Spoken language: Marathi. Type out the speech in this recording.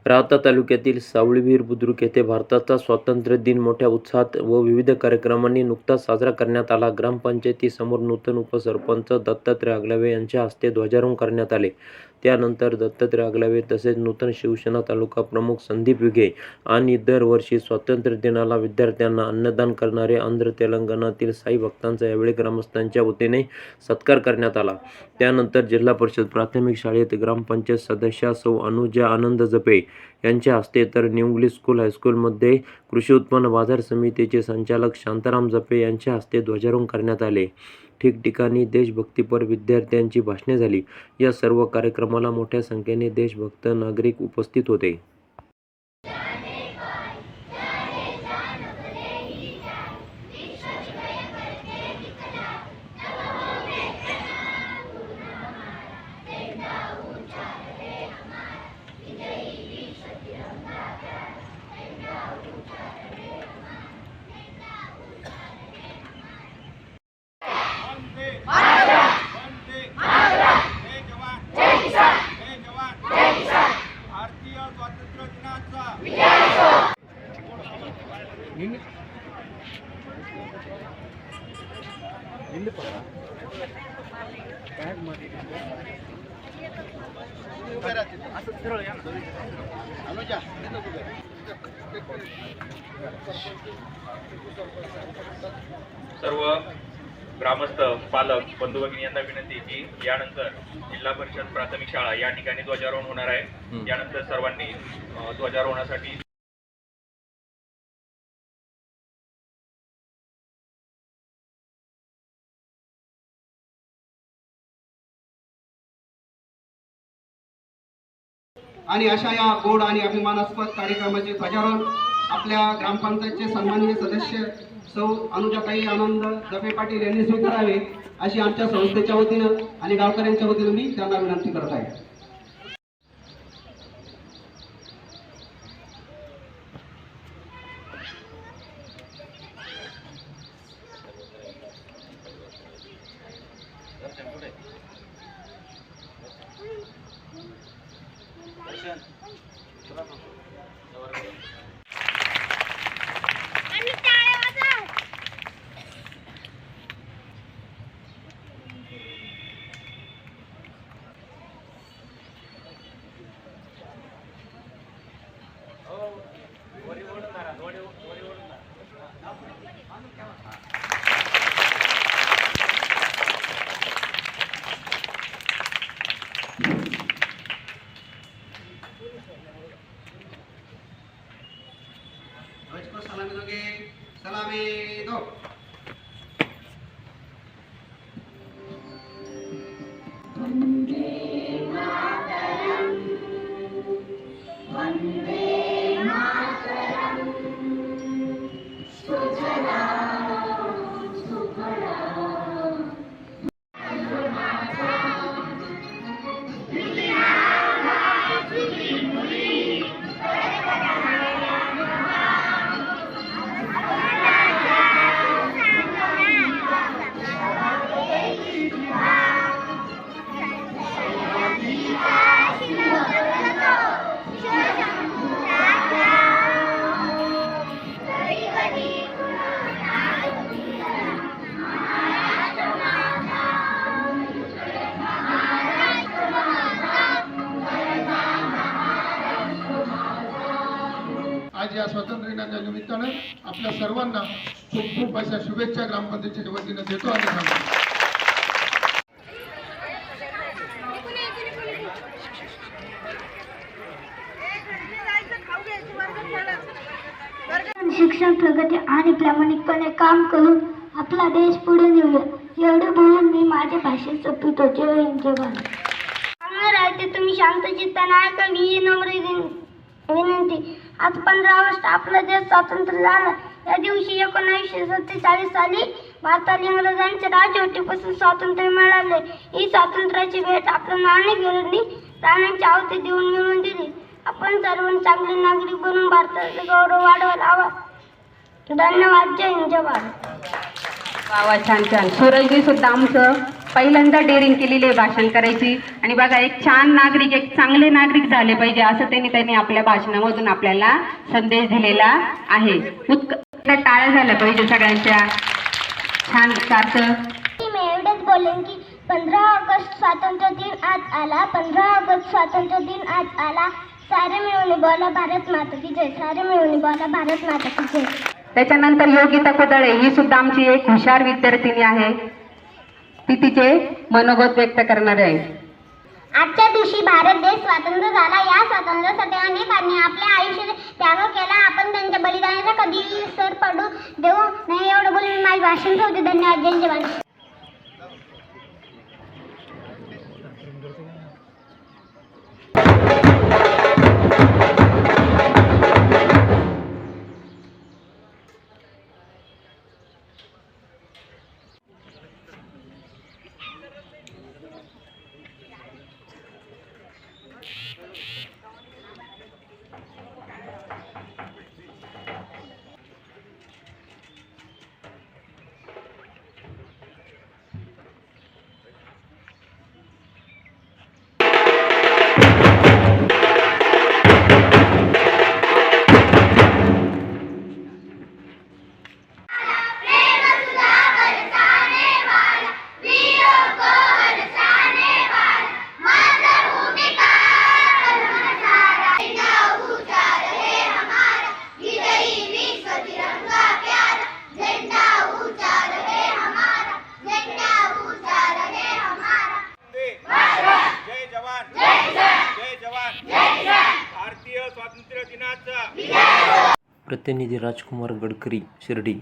राहता तालुक्यातील सावळीविहीर बुद्रुक येथे भारताचा स्वातंत्र्य दिन मोठ्या उत्साहात व विविध कार्यक्रमांनी नुकताच साजरा करण्यात आला. ग्रामपंचायतीसमोर नूतन उपसरपंच दत्तात्रय आगलावे यांच्या हस्ते ध्वजारोहण करण्यात आले. त्यानंतर दत्तात्रय आगलावे तसेच नूतन शिवसेना तालुका प्रमुख संदीप विघे आणि दरवर्षी स्वातंत्र्य दिनाला विद्यार्थ्यांना अन्नदान करणारे आंध्र तेलंगणातील साई भक्तांचा यावेळी ग्रामस्थांच्या वतीने सत्कार करण्यात आला. त्यानंतर जिल्हा परिषद प्राथमिक शाळेत ग्रामपंचायत सदस्या सौ अनुजा आनंद जपे यांच्या हस्ते तर न्यू इंग्लिश स्कूल हायस्कूलमध्ये कृषी उत्पन्न बाजार समितीचे संचालक शांताराम जपे यांच्या हस्ते ध्वजारोहण करण्यात आले. ठिकठिकाणी देशभक्तीपर विद्यार्थ्यांची भाषणे झाली. या सर्व कार्यक्रमाला मोठ्या संख्येने देशभक्त नागरिक उपस्थित होते. भारतीय स्वातंत्र्य दिनाचा सर्व ग्रामस्थ, पालक, बंधू भगिनी यांना विनंती की यानंतर जिल्हा परिषद प्राथमिक शाळा या ठिकाणी ध्वजारोहण होणार आहे. यानंतर सर्वांनी ध्वजारोहणासाठी आणि अशा या गोड आणि अभिमानास्पद कार्यक्रमाचे ध्वजारोहण आपल्या ग्रामपंचायतचे सन्माननीय सदस्य सौ अनुजाताई आनंद जपे पाटील यांनी स्वीकारावे अशी आमच्या संस्थेच्या वतीनं आणि गावकऱ्यांच्या वतीनं मी त्यांना विनंती करत आहे. सलामी दोगे सलामी दो. आज या स्वातंत्र्य दिनाच्या निमित्तानं आपल्या सर्वांना खूप खूप अशा शुभेच्छा ग्रामपंचायतीच्या वतीनं देतो आणि सांगतो. शिक्षण, प्रगती आणि प्रामाणिकपणे काम करून आपला देश पुढे नेऊया एवढे बोलून मी माझ्या भाषेत संपवितो. जय हिंद, जय भारत. राहते तुम्ही शांत चित्ताने ऐका ही नम्र विनंती. आज 15 ऑगस्ट आपला देश स्वतंत्र झाला. या दिवशी 1947 साली भारताला इंग्रजांच्या राजवटीपासून स्वातंत्र्य मिळाले. ही स्वातंत्र्याची भेट आपल्या अनेक वीरांनी प्राणांची आहुती देऊन मिळवून दिली. आपण सर्वांनी चांगले नागरिक बनून भारताचा गौरव वाढवायला हवा. धन्यवाद. जय हिंद, जय भारत. आवाज छान छान. सूरजजी सुद्धा आमचं पहिल्यांदा डेअरिंग केलेली आहे भाषण करायची. आणि बघा, एक छान नागरिक, एक चांगले नागरिक झाले पाहिजे असं त्यांनी आपल्या भाषणामधून आपल्याला संदेश दिलेला आहे. टाळ्या झाल्या पाहिजे सगळ्यांच्या. छान सारखं मी एवढंच बोलेन की 15 ऑगस्ट स्वातंत्र्य दिन आज आला, 15 ऑगस्ट स्वातंत्र्य दिन आज आला. सारे मिळून बोला भारत माता की जय, सारे मिळून बोला भारत माता की जय. त्याच्यानंतर योगिता कुदळे ही सुद्धा आमची एक हुशार विद्यार्थिनी आहे. ती तिचे मनोगत व्यक्त करणार आहे. आजच्या दिवशी भारत देश स्वतंत्र झाला. या स्वातंत्र्यासाठी अनेकांनी आपल्या आयुष्यात त्याग केला. आपण त्यांच्या बलिदानाचा कधी सर पडू देऊ नाही. एवढं बोलून मी माझे भाषण ठेवते. धन्यवाद. जय जवान. भारतीय स्वातंत्र्य दिनाचा प्रतिनिधी राजकुमार गडकरी, शिर्डी.